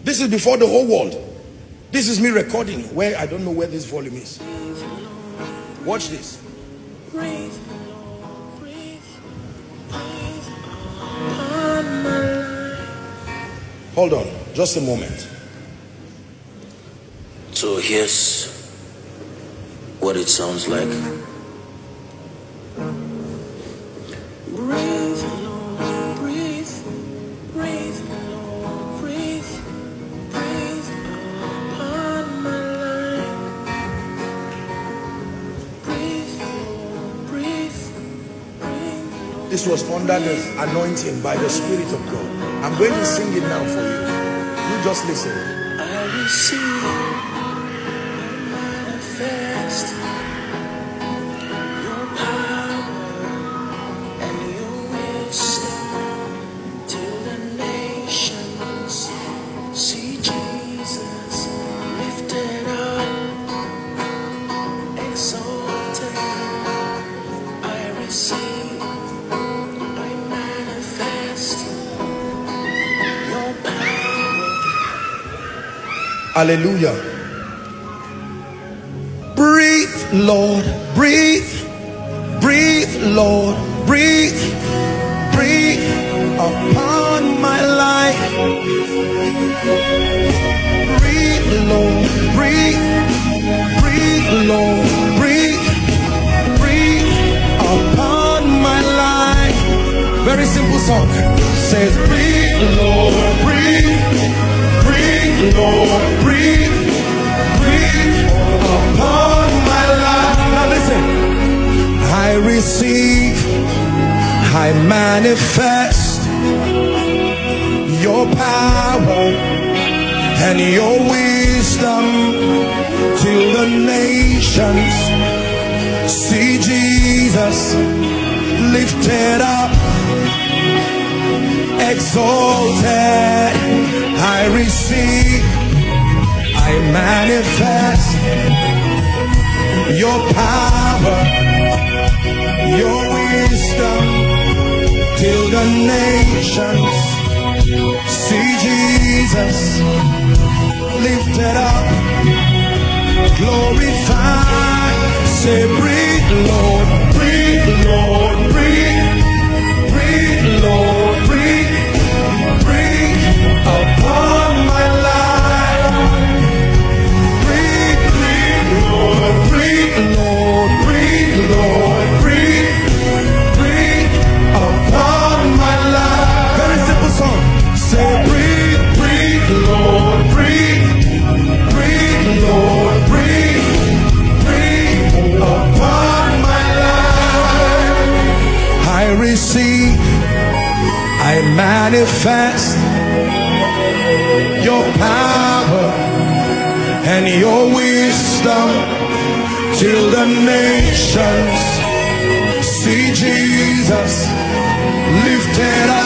This is before the whole world. This is me recording where I don't know where this volume is. Watch this. Breathe, breathe, breathe on my life. Hold on, just a moment. So here's what it sounds like. Breathe, Lord, breathe, breathe, Lord, breathe, breathe upon my life. Breathe, Lord, breathe, breathe. This was under the anointing by the Spirit of God. I'm going to sing it now for you. You just listen. I receive, I manifest your power and your wisdom till the nations see Jesus lifted up, exalted. I receive, I manifest your power. Hallelujah. Breathe, Lord, breathe. Breathe, Lord, breathe. Breathe upon my life. Breathe, Lord, breathe. Breathe, Lord, breathe. Breathe upon my life. Very simple song. Says, breathe, Lord, breathe. Breathe, Lord, breathe. Breathe upon my life. Now listen. I receive, I manifest your power and your wisdom till the nations see Jesus lifted up, exalted. I receive, I manifest your power, your wisdom till the nations see Jesus lifted up, glorified. Say, breathe, Lord, breathe, Lord, breathe. Breathe, Lord, breathe. Breathe upon my life. Breathe, breathe, Lord, breathe, Lord, breathe, Lord, breathe. Breathe upon my life. Very simple song. Say, breathe, breathe, Lord, breathe. Breathe, Lord, breathe. Breathe upon my life. I receive, I manifest your power and your wisdom till the nations see Jesus lifted up,